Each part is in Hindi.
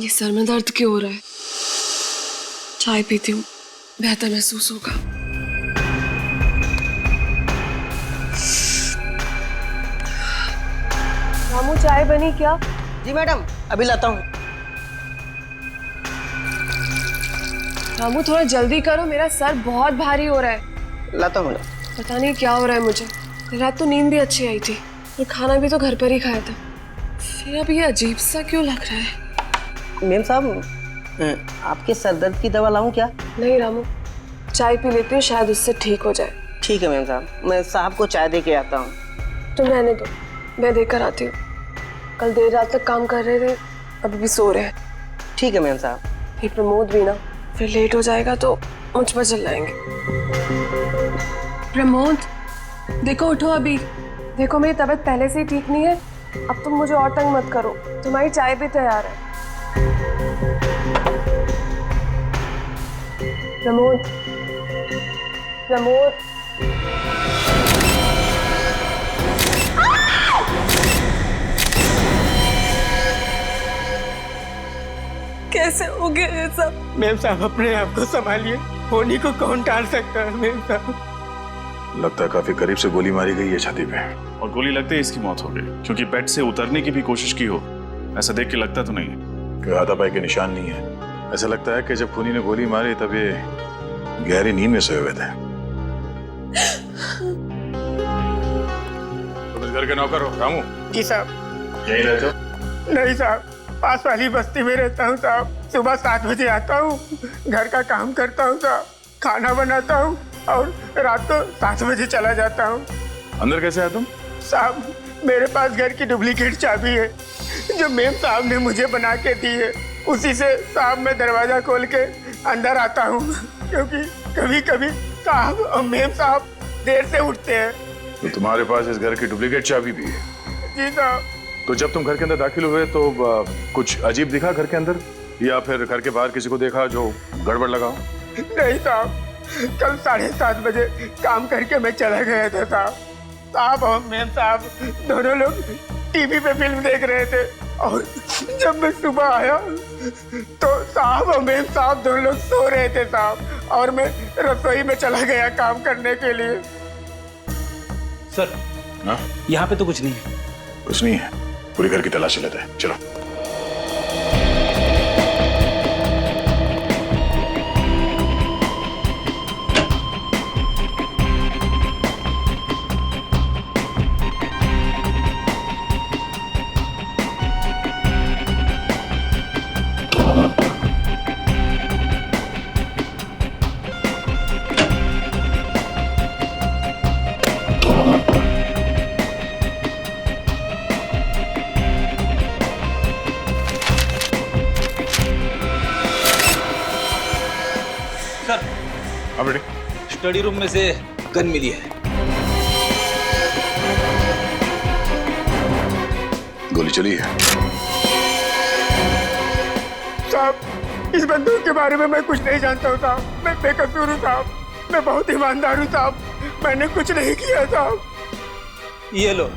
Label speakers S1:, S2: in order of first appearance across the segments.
S1: ये सर में दर्द क्यों हो रहा है? चाय पीती हूँ, बेहतर महसूस होगा। रामू, चाय बनी क्या?
S2: जी मैडम, अभी लाता हूँ।
S1: रामू, थोड़ा जल्दी करो, मेरा सर बहुत भारी हो रहा है।
S2: लाता हूँ मैडम।
S1: पता नहीं क्या हो रहा है मुझे। कल रात तो नींद भी अच्छी आई थी और खाना भी तो घर पर ही खाया था, फिर अब ये अजीब सा क्यों लग रहा है?
S2: मैम साहब, आपके सर दर्द की दवा लाऊं क्या?
S1: नहीं रामू, चाय पी लेती हूँ, शायद उससे ठीक हो जाए।
S2: ठीक है मैम साहब, मैं साहब को चाय दे के आता हूँ।
S1: तुम रहने दो, मैं देकर आती हूँ। कल देर रात तक काम कर रहे थे, अभी भी सो रहे हैं।
S2: ठीक है मैम साहब।
S1: फिर प्रमोद भी ना, फिर लेट हो जाएगा तो मुझ पर चिल्लाएंगे। प्रमोद, देखो उठो अभी। देखो मेरी तबीयत पहले से ही ठीक नहीं है, अब तुम मुझे और तंग मत करो। तुम्हारी चाय भी तैयार है। प्रमोद, प्रमोद। कैसे हो गया ये सब?
S3: मैम साहब, अपने आप को संभालिए, होनी को कौन टाल सकता है मैम साहब।
S4: लगता है काफी करीब से गोली मारी गई है छाती पे।
S5: और गोली लगते ही इसकी मौत हो गई, क्योंकि बेड से उतरने की भी कोशिश की हो, ऐसा देख के लगता तो नहीं है।
S4: कोई हाथापाई के निशान नहीं है। ऐसा लगता है कि जब खूनी ने गोली मारी तब ये गहरी नींद में सोए हुए थे। तुम इस घर के नौकर हो रामू?
S3: जी साहब।
S4: यहीं रहते हो?
S3: नहीं साहब, पास वाली बस्ती में रहता हूँ साहब। सुबह 7 बजे आता हूँ, घर का काम करता हूँ साहब, खाना बनाता हूँ और रात को 7 बजे चला जाता हूँ।
S4: अंदर कैसे आया तुम?
S3: साहब, मेरे पास घर की डुप्लीकेट चाबी है जो मेम साहब ने मुझे बना के दी है। उसी से साहब मैं दरवाजा खोल के अंदर आता हूँ, क्योंकि कभी कभी साहब और मेम साहब देर से उठते हैं।
S4: तो तुम्हारे पास इस घर की डुप्लीकेट चाबी भी है?
S3: जी साहब।
S4: तो जब तुम घर के अंदर दाखिल हुए तो कुछ अजीब दिखा घर के अंदर, या फिर घर के बाहर किसी को देखा जो गड़बड़ लगा हो?
S3: नहीं साहब, कल 7:30 बजे काम करके मैं चला गया था साहब। साहब और मैम साहब दोनों लोग टीवी पे फिल्म देख रहे थे और जब मैं सुबह आया तो साहब और मैम साहब दोनों लोग सो रहे थे साहब, और मैं रसोई में चला गया काम करने के लिए।
S6: सर,
S4: हाँ?
S6: यहाँ पे तो कुछ नहीं है।
S4: कुछ नहीं है? पूरी घर की तलाशी लेते हैं, चलो। हाँ बेटे।
S6: स्टडी रूम में से गन मिली है।
S4: गोली चली है?
S3: साहब, इस बंदूक के बारे में मैं कुछ नहीं जानता हूँ साहब। मैं बेकसूर हूँ साहब, मैं बहुत ईमानदार हूँ साहब, मैंने कुछ नहीं किया साहब।
S6: ये लो,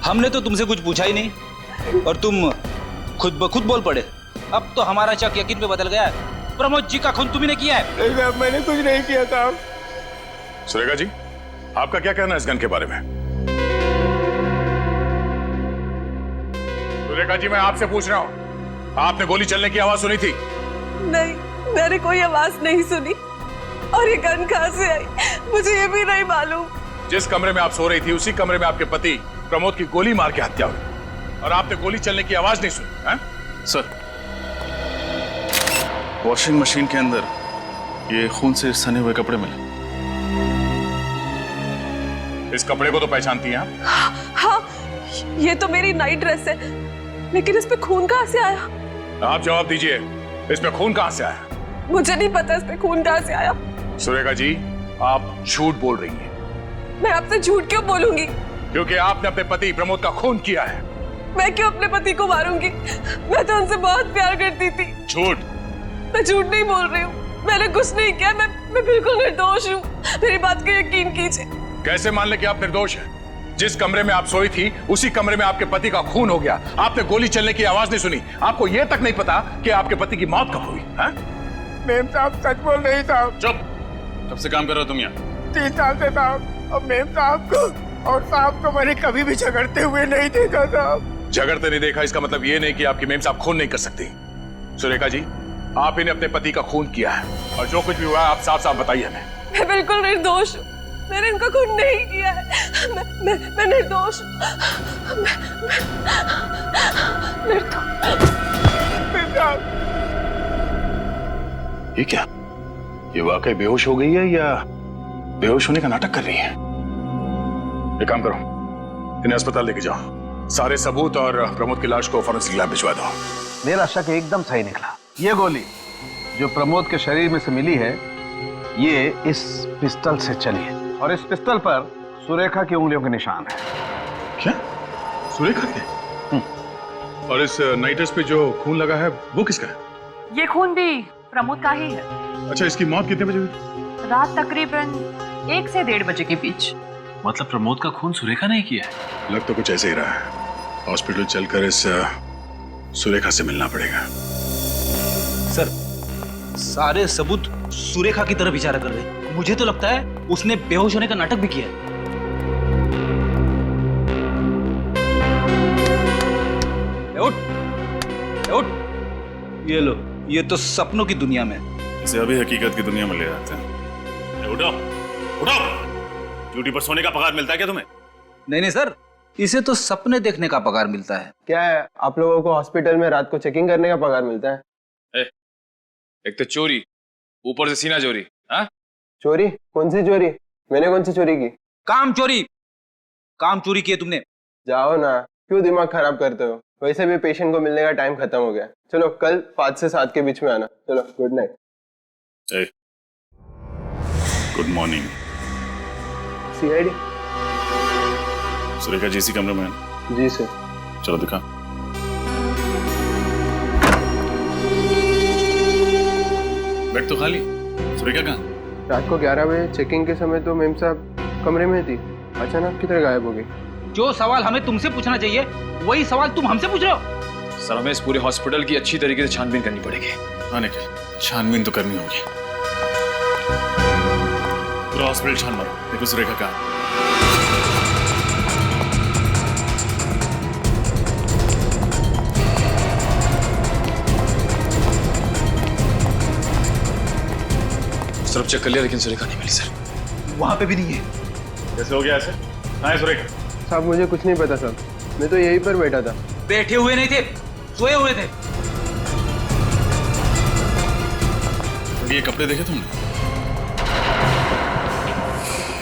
S6: हमने तो तुमसे कुछ पूछा ही नहीं और तुम खुद ब खुद बोल पड़े। अब तो हमारा शक यकीन पे बदल गया है। प्रमोद जी का खून तुम्ही ने किया है।
S3: नहीं साहब, मैंने कुछ नहीं किया साहब।
S4: सुरेखा जी, आपका क्या कहना है इस गन के बारे में? सुरेखा जी, मैं आपसे पूछ रहा हूँ, आपने गोली चलने की आवाज सुनी थी?
S1: नहीं, मैंने कोई आवाज नहीं सुनी। और ये गन कहाँ से आई मुझे ये भी नहीं मालूम।
S4: जिस कमरे में आप सो रही थी उसी कमरे में आपके पति प्रमोद की गोली मार के हत्या हुई और आपने गोली चलने की आवाज नहीं सुनी है?
S5: सर, वॉशिंग मशीन के अंदर ये खून से सने हुए कपड़े मिले।
S4: इस कपड़े को तो पहचानती हैं आप?
S1: हाँ, ये तो मेरी नाइट ड्रेस है, लेकिन इस पे खून कहाँ से आया?
S4: आप जवाब दीजिए, इसमें खून कहां से आया?
S1: मुझे नहीं पता इस पे खून कहाँ से आया।
S4: सुरेखा जी, आप झूठ बोल रही हैं।
S1: मैं आपसे झूठ क्यों बोलूंगी?
S4: क्योंकि आपने अपने पति प्रमोद का खून किया है।
S1: मैं क्यों अपने पति को मारूंगी? मैं तो उनसे बहुत प्यार करती थी।
S4: झूठ।
S1: मैं झूठ नहीं बोल रही हूँ, मैंने कुछ नहीं किया। मैं बिल्कुल निर्दोष हूँ, मेरी बात का यकीन कीजिए।
S4: कैसे मान ले कि आप निर्दोष हैं? जिस कमरे में आप सोई थी उसी कमरे में आपके पति का खून हो गया। आपने गोली चलने की आवाज नहीं सुनी। आपको यह तक नहीं पता कि आपके पति की मौत कब हुई है?
S3: मेम साहब सच बोल रही साहब।
S5: चुप। कब से काम कर रहे हो तुम यहाँ?
S3: 3 साल से साहब। और मेम साहब को और साहब को मैंने कभी भी झगड़ते हुए नहीं देखा साहब।
S4: झगड़ते नहीं देखा इसका मतलब ये नहीं कि आपकी मेम साहब खून नहीं कर सकती। सुरेखा जी, आप इन्हें अपने पति का खून किया है और जो कुछ भी हुआ है आप साफ साफ बताइए हमें।
S1: मैं बिल्कुल निर्दोष हूँ। मैंने इनका खून नहीं किया है। मैं निर्दोष हूँ। निर्दोष।
S3: मेम साहब
S4: ये क्या? ये वाकई बेहोश हो गई है या बेहोश होने का नाटक कर रही है? एक काम करो, इन्हें अस्पताल लेके जाओ। सारे सबूत और प्रमोद की लाश को फॉरेंसिक लैब भिजवा दो।
S7: मेरा शक एकदम सही निकला। ये गोली जो प्रमोद के शरीर में से मिली है, ये इस पिस्टल से चली है और इस पिस्टल पर सुरेखा की उंगलियों के निशान है।
S4: क्या? सुरेखा के? और इस नाइटर्स पे जो खून लगा है वो किसका है?
S8: ये खून भी प्रमोद का ही है।
S4: अच्छा, इसकी मौत कितने बजे हुई?
S8: रात तकरीबन 1 से 1:30 बजे के बीच।
S5: मतलब प्रमोद का खून सुरेखा ने किया है?
S4: लग तो कुछ ऐसे ही रहा है। हॉस्पिटल चलकर इस सुरेखा से मिलना पड़ेगा।
S6: सर, सारे सबूत सुरेखा की तरफ इशारा कर रहे हैं। मुझे तो लगता है उसने बेहोश होने का नाटक भी किया है। उठ। ये लो, ये तो सपनों की दुनिया में।
S5: इसे अभी हकीकत की दुनिया में ले जाते हैं। उठो, उठो। ड्यूटी पर सोने का पगार मिलता है क्या तुम्हें?
S6: नहीं सर, इसे तो सपने देखने का पगार मिलता है।
S9: क्या है, आप लोगों को हॉस्पिटल में रात को चेकिंग करने का पगार मिलता है?
S10: एक तो चोरी, ऊपर से सीना चोरी। हाँ?
S9: चोरी? कौन सी चोरी? मैंने कौन सी चोरी की?
S6: काम चोरी की है तुमने।
S9: जाओ ना, क्यों दिमाग खराब करते हो? वैसे भी पेशेंट को मिलने का टाइम खत्म हो गया। चलो कल 5 से 7 के बीच में आना। चलो, good night.
S5: Good morning.
S9: CID?
S5: Surekha ji इसी कमरे में है?
S9: जी सर।
S5: चलो दिखा। बेड तो खाली। सुरेखा कहाँ?
S9: रात को 11 बजे चेकिंग के समय तो मेम साहब कमरे में थी, अचानक किधर गायब हो गई?
S6: जो सवाल हमें तुमसे पूछना चाहिए वही सवाल तुम हमसे पूछ रहे हो।
S10: सर, हमें इस पूरे हॉस्पिटल की अच्छी तरीके से छानबीन करनी पड़ेगी।
S5: आने के छानबीन तो करनी होगी। पूरा हॉस्पिटल छान मारो, देखो सुरेखा कहाँ।
S10: सब चेक कर लिया लेकिन सुरेखा नहीं मिली सर।
S6: वहां पे भी नहीं है।
S5: कैसे हो गया ऐसे? कहाँ है सुरेखा?
S9: साहब मुझे कुछ नहीं पता साहब, मैं तो यहीं पर बैठा था।
S6: बैठे हुए नहीं थे, सोए हुए थे।
S5: ये कपड़े देखे तुमने?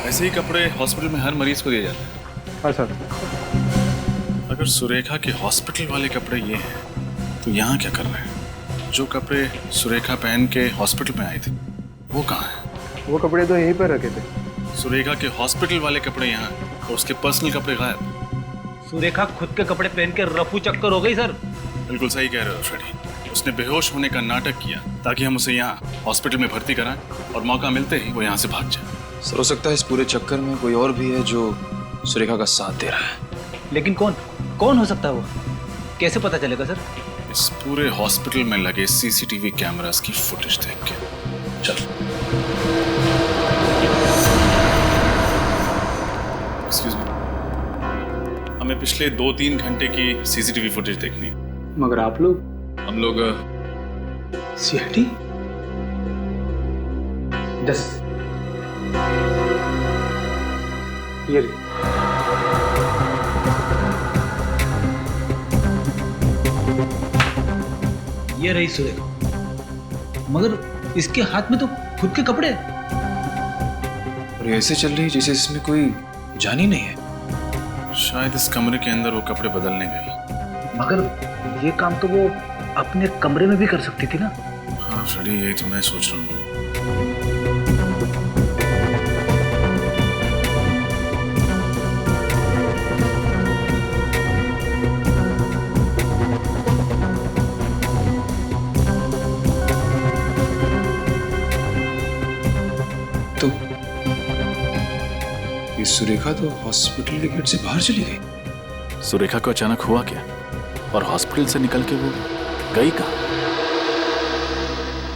S5: ऐसे ही कपड़े हॉस्पिटल में हर मरीज को दिए जाते हैं।
S9: हाँ सर।
S5: अगर सुरेखा के हॉस्पिटल वाले कपड़े ये हैं तो यहाँ क्या कर रहे हैं? जो कपड़े सुरेखा पहन के हॉस्पिटल में आई थी वो कहाँ है?
S9: वो कपड़े तो यहीं पर रखे थे।
S5: सुरेखा के हॉस्पिटल वाले कपड़े यहाँ और उसके पर्सनल कपड़े गायब।
S6: सुरेखा खुद के कपड़े पहन के रफू चक्कर हो गई सर।
S5: बिल्कुल सही कह रहे हो फ्रेडी। उसने बेहोश होने का नाटक किया ताकि हम उसे यहाँ हॉस्पिटल में भर्ती कराएं और मौका मिलते ही वो यहाँ से भाग जाए।
S10: सर, हो सकता है इस पूरे चक्कर में कोई और भी है जो सुरेखा का साथ दे रहा है।
S6: लेकिन कौन हो सकता है वो? कैसे पता चलेगा सर?
S5: इस पूरे हॉस्पिटल में लगे सीसीटीवी कैमरास की फुटेज देख के। चल। एक्सक्यूज मी, हमें पिछले 2-3 घंटे की सीसीटीवी फुटेज देखनी है।
S9: मगर आप लोग?
S10: हम लोग
S9: सीआईडी? 10
S6: ये रही सुरेखा, मगर इसके हाथ में तो खुद के कपड़े हैं।
S10: और ये ऐसे चल रही है जैसे इसमें कोई जान ही नहीं है।
S5: शायद इस कमरे के अंदर वो कपड़े बदलने गई।
S6: मगर ये काम तो वो अपने कमरे में भी कर सकती थी ना।
S5: हाँ फ्रेडी, यही तो मैं सोच रहा हूँ।
S10: ये सुरेखा तो हॉस्पिटल के गेट से बाहर चली गई।
S5: सुरेखा को अचानक हुआ क्या और हॉस्पिटल से निकल के वो गई कहाँ?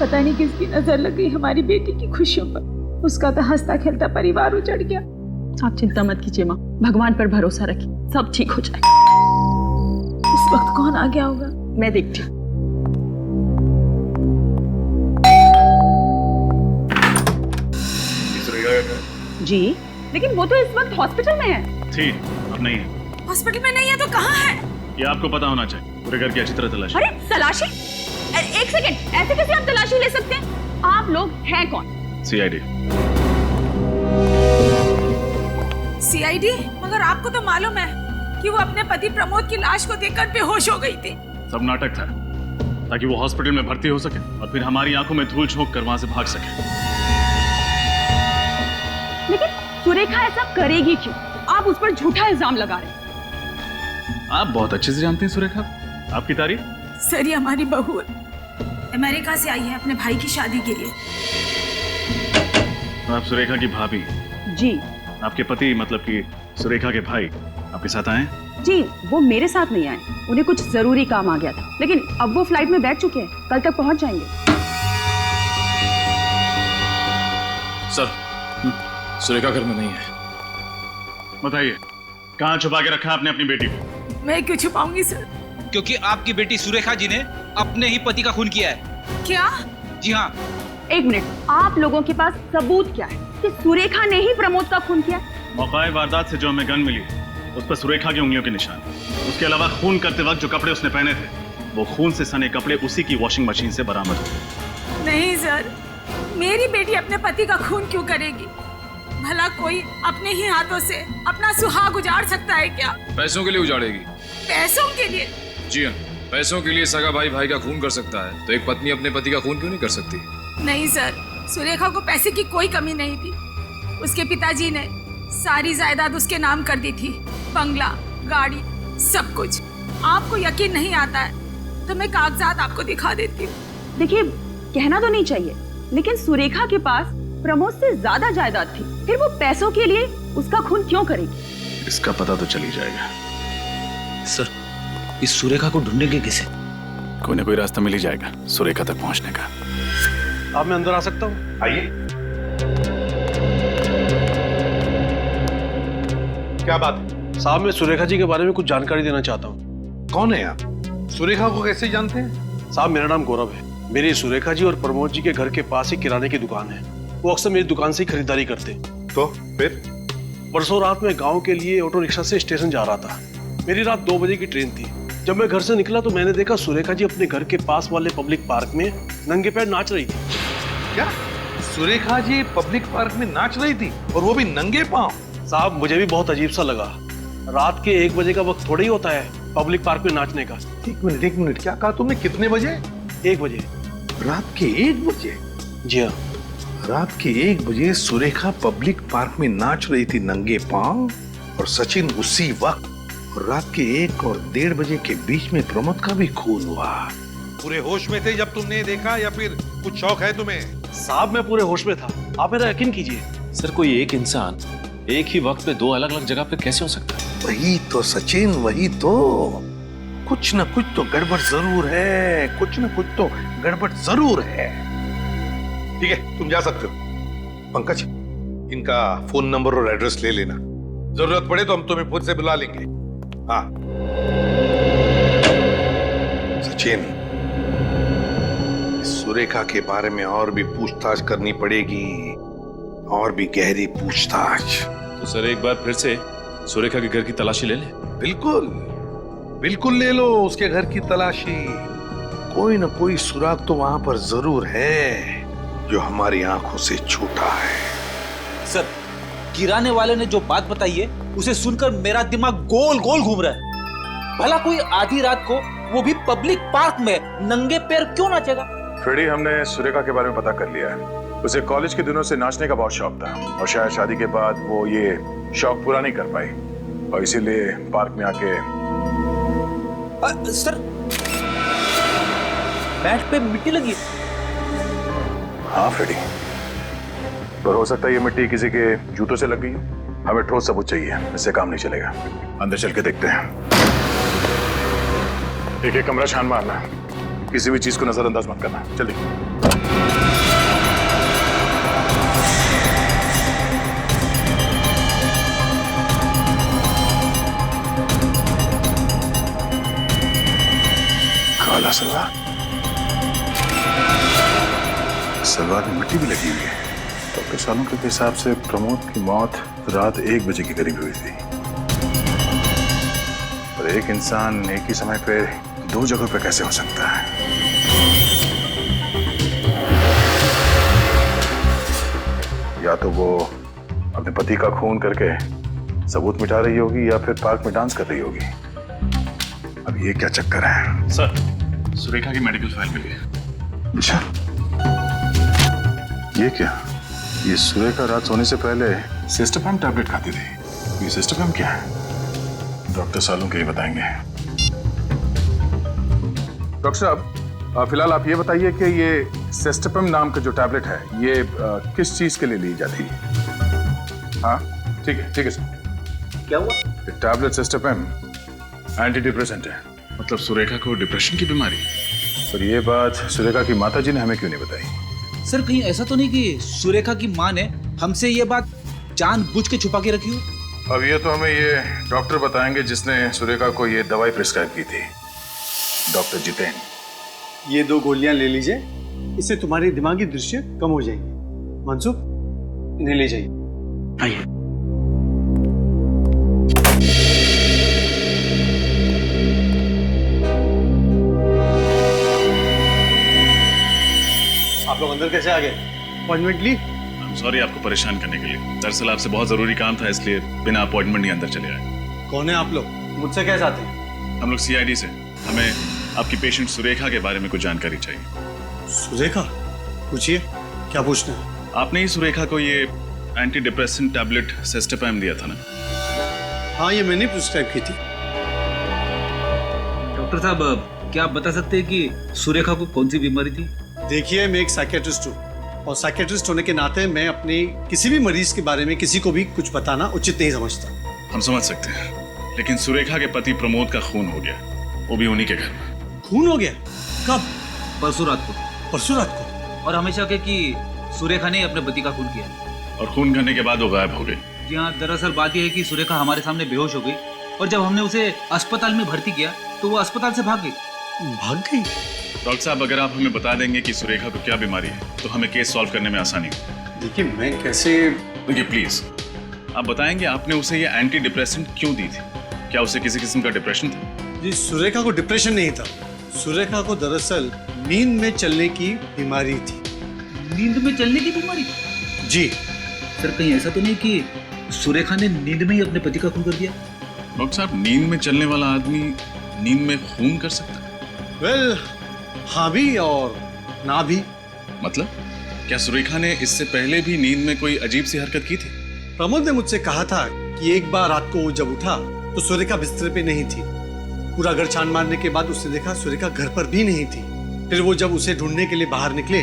S11: पता नहीं किसकी नजर लग गई हमारी बेटी की खुशियों पर। उसका तो हंसता खेलता परिवार उजड़ गया। आप चिंता मत कीजिए माँ, भगवान पर भरोसा रखिए, सब ठीक हो जाएगा। इस वक्त कौन आ गया होगा, मैं देखती हूँ। जी, लेकिन वो तो इस वक्त हॉस्पिटल में है।
S5: थी, अब नहीं है।
S11: हॉस्पिटल में नहीं है तो कहाँ है?
S5: ये आपको पता होना चाहिए। पूरे घर की अच्छी तरह तलाशी।
S11: अरे तलाशी? एक सेकंड, ऐसे कैसे आप तलाशी ले सकते हैं? आप लोग हैं कौन?
S5: सीआईडी।
S11: सीआईडी? मगर आपको तो मालूम है कि वो अपने पति प्रमोद की लाश को देखकर बेहोश हो गई थी।
S5: सब नाटक था ताकि वो हॉस्पिटल में भर्ती हो सके और फिर हमारी आंखों में धूल झोंक कर वहां से भाग सके।
S11: लेकिन सुरेखा ऐसा करेगी क्यों? आप उस पर झूठा इल्जाम लगा रहे हैं।
S5: आप बहुत अच्छे से जानते हैं सुरेखा, आपकी तारीफ।
S11: सर, ये हमारी बहू है, अमेरिका से आई है अपने भाई की शादी के लिए।
S5: आप सुरेखा की भाभी?
S11: जी।
S5: आपके पति मतलब कि सुरेखा के भाई आपके साथ आए?
S11: जी, वो मेरे साथ नहीं आए, उन्हें कुछ जरूरी काम आ गया था, लेकिन अब वो फ्लाइट में बैठ चुके हैं, कल तक पहुंच जाएंगे।
S10: सर, सुरेखा घर में नहीं है।
S5: बताइए, कहाँ छुपा के रखा आपने अपनी बेटी को?
S11: मैं क्यों छुपाऊंगी सर?
S6: क्योंकि आपकी बेटी सुरेखा जी ने अपने ही पति का खून किया है।
S11: क्या?
S6: जी हाँ।
S11: एक मिनट, आप लोगों के पास सबूत क्या है कि सुरेखा ने ही प्रमोद का खून किया?
S5: मौका वारदात से जो हमें गन मिली उस पर सुरेखा की उंगलियों के निशान। उसके अलावा खून करते वक्त जो कपड़े उसने पहने थे वो खून से सने कपड़े उसी की वॉशिंग मशीन से बरामद हुए।
S11: नहीं सर, मेरी बेटी अपने पति का खून क्यों करेगी? भला कोई अपने ही हाथों से अपना सुहाग उजाड़ सकता है क्या?
S10: पैसों के लिए उजाड़ेगी।
S11: पैसों के लिए?
S10: जी हाँ, पैसों के लिए सगा भाई भाई का खून कर सकता है, तो एक पत्नी अपने पति का खून क्यों नहीं कर सकती?
S11: नहीं सर, सुरेखा को पैसे की कोई कमी नहीं थी। उसके पिताजी ने सारी जायदाद उसके नाम कर दी थी, बंगला, गाड़ी, सब कुछ। आपको यकीन नहीं आता है तो मैं कागजात आपको दिखा देती हूँ। देखिए, कहना तो नहीं चाहिए, लेकिन सुरेखा के पास प्रमोद से ज्यादा जायदाद थी, फिर वो पैसों के लिए उसका खून क्यों करेगी?
S5: इसका पता तो चल ही जाएगा।
S6: सर, इस सुरेखा को ढूंढेंगे किसे?
S5: कोई ना कोई रास्ता मिल ही जाएगा सुरेखा तक पहुंचने का।
S7: अब मैं अंदर आ सकता हूँ?
S4: आइए। क्या बात है?
S7: साहब, मैं सुरेखा जी के बारे में कुछ जानकारी देना चाहता हूँ।
S4: कौन है आप? सुरेखा को कैसे जानते हैं?
S7: साहब, मेरा नाम गौरव है। मेरी सुरेखा जी और प्रमोद जी के घर के पास ही किराने की दुकान है। वो अक्सर मेरी दुकान से ही खरीदारी करते।
S4: तो फिर?
S7: परसों रात में गांव के लिए ऑटो रिक्शा से स्टेशन जा रहा था। मेरी रात 2 बजे की ट्रेन थी। जब मैं घर से निकला तो मैंने देखा सुरेखा जी अपने घर के पास वाले पब्लिक पार्क में नंगे पैर नाच रही थी।
S4: क्या सुरेखा जी पब्लिक पार्क में नाच रही थी और वो भी नंगे पांव?
S7: साहब, मुझे भी बहुत अजीब सा लगा। रात के 1 बजे का वक्त थोड़ा ही होता है पब्लिक पार्क में नाचने का।
S4: एक मिनट, क्या कहा तुमने? कितने बजे?
S7: 1 बजे।
S4: रात के 1 बजे?
S7: जी हाँ।
S4: रात के 1 बजे सुरेखा पब्लिक पार्क में नाच रही थी नंगे पांव, और सचिन उसी वक्त। और रात के 1 और 1:30 बजे के बीच में प्रमोद का भी खून हुआ।
S12: पूरे होश में थे जब तुमने देखा, या फिर कुछ शौक है तुम्हें?
S7: साहब, मैं पूरे होश में था, आप मेरा यकीन कीजिए।
S10: सर, कोई एक इंसान एक ही वक्त पे 2 अलग-अलग जगह पे कैसे हो सकता है?
S4: वही तो सचिन, वही तो। कुछ न कुछ तो गड़बड़ जरूर है, कुछ न कुछ तो गड़बड़ जरूर है। ठीक है, तुम जा सकते हो। पंकज, इनका फोन नंबर और एड्रेस ले लेना, जरूरत पड़े तो हम तुम्हें खुद से बुला लेंगे। हाँ सचिन, इस सुरेखा के बारे में और भी पूछताछ करनी पड़ेगी, और भी गहरी पूछताछ।
S10: तो सर, एक बार फिर से सुरेखा के घर की तलाशी ले ले?
S4: बिल्कुल बिल्कुल, ले लो उसके घर की तलाशी। कोई ना कोई सुराग तो वहां पर जरूर है जो हमारी आंखों से छूटा है।
S6: सर, किराने वाले ने जो बात बताई है उसे सुनकर मेरा दिमाग गोल गोल घूम रहा है। भला कोई आधी रात को, वो भी पब्लिक पार्क में, नंगे पैर क्यों नाचेगा?
S4: फ्रेडी, हमने सुरेखा के बारे में पता कर लिया है। उसे कॉलेज के दिनों से नाचने का बहुत शौक था, और शायद शादी के बाद वो ये शौक पूरा नहीं कर पाई, और इसीलिए पार्क में आके
S6: सर, पैंट पे मिट्टी लगी।
S4: हाँ फ्रेडी, पर हो सकता है ये मिट्टी किसी के जूतों से लग गई हो। हमें ठोस सबूत चाहिए, इससे काम नहीं चलेगा। अंदर चल के देखते हैं। एक एक कमरा छान मारना, किसी भी चीज को नजरअंदाज मत करना। जल्दी। काला सलवार, सलवार में मिट्टी भी लगी हुई है। डॉक्टर सालों के हिसाब से प्रमोद की मौत रात 1 बजे के करीब हुई थी। और एक इंसान एक ही समय पे 2 जगहों पे कैसे हो सकता है? या तो वो अपने पति का खून करके सबूत मिटा रही होगी या फिर पार्क में डांस कर रही होगी। अब ये क्या चक्कर है?
S5: सर, सुरेखा की मेडिकल फाइल मिली है।
S4: अच्छा, ये क्या? ये सुरेखा रात सोने से पहले सिस्टोपैम टैबलेट खाती थी। ये सिस्टोपैम क्या है? डॉक्टर सालों के ही बताएंगे। डॉक्टर साहब, फिलहाल आप ये बताइए कि ये सिस्टोपैम नाम का जो टैबलेट है, ये किस चीज के लिए ली जाती है? हाँ, ठीक है सर।
S2: क्या हुआ?
S4: ये टैबलेट सिस्टोपैम एंटी डिप्रेसेंट है।
S5: मतलब सुरेखा को डिप्रेशन की बीमारी?
S4: पर ये बात सुरेखा की माताजी ने हमें क्यों नहीं बताई?
S6: सर कहीं ऐसा तो नहीं कि सुरेखा की माँ ने हमसे ये बात जानबूझ के छुपा के रखी हो?
S4: अब ये तो हमें ये डॉक्टर बताएंगे जिसने सुरेखा को ये दवाई प्रिस्क्राइब की थी, डॉक्टर जितेन।
S13: ये 2 गोलियां ले लीजिए, इससे तुम्हारी दिमागी दृश्य कम हो जाएंगे। मनसुख, इन्हें ले जाइए।
S2: आइए।
S13: आप लोग अंदर कैसे आ गए? अपॉइंटमेंट ली?
S5: सॉरी आपको परेशान करने के लिए। दरअसल आपसे बहुत जरूरी काम था, इसलिए बिना अपॉइंटमेंट ही अंदर चले आए।
S13: कौन है आप लोग? मुझसे क्या चाहते हैं?
S5: हम लोग CID से। हमें आपकी पेशेंट सुरेखा के बारे में कुछ जानकारी चाहिए।
S13: सुरेखा? पूछिए, क्या पूछना है?
S5: आपने ही सुरेखा को ये एंटी डिप्रेसेंट टैबलेट सिस्टोपैम दिया था ना?
S13: हाँ, ये मैंने प्रिस्क्राइब की थी।
S6: डॉक्टर साहब, क्या आप बता सकते हैं कि सुरेखा को कौन सी बीमारी थी?
S13: देखिए, मैं एक साइकेट्रिस्ट हूँ और साइकेट्रिस्ट होने के नाते मैं अपने किसी भी मरीज के बारे में किसी को भी कुछ बताना उचित नहीं समझता।
S5: हम समझ सकते हैं, लेकिन सुरेखा के पति प्रमोद का खून हो गया, वो भी उन्हीं के घर में।
S13: खून हो गया? कब?
S6: परसों रात को।
S13: परसों रात को?
S6: और हमेशा के कि सुरेखा ने अपने पति का खून किया,
S5: और खून करने के बाद वो गायब हो गई।
S6: जी हाँ, दरअसल बात यह है कि सुरेखा हमारे सामने बेहोश हो गई और जब हमने उसे अस्पताल में भर्ती किया तो वो अस्पताल से भाग गई।
S13: भाग गई?
S5: डॉक्टर साहब, अगर आप हमें बता देंगे कि सुरेखा को क्या बीमारी है तो हमें केस सॉल्व करने में आसानी हो।
S13: देखिए, मैं कैसे?
S5: देखिए प्लीज, आप बताएंगे आपने उसे ये एंटी डिप्रेसेंट क्यों दी थी? क्या उसे किसी किस्म का डिप्रेशन था?
S13: जी, सुरेखा को डिप्रेशन नहीं था। सुरेखा को दरअसल नींद में चलने की बीमारी थी।
S6: नींद में चलने की बीमारी?
S13: जी।
S6: सर कहीं ऐसा तो नहीं कि सुरेखा ने नींद में ही अपने पति का खून कर दिया?
S5: डॉक्टर साहब, नींद में चलने वाला आदमी नींद में खून कर सकता है?
S13: वेल, हाँ भी और ना भी।
S5: मतलब क्या सुरेखा ने इससे पहले भी नींद में कोई अजीब सी हरकत की थी?
S13: प्रमोद ने मुझसे कहा था कि एक बार रात को वो जब उठा तो सुरेखा बिस्तर पे नहीं थी। पूरा घर छान मारने के बाद उसने देखा सुरेखा घर पर भी नहीं थी। फिर वो जब उसे ढूंढने के लिए बाहर निकले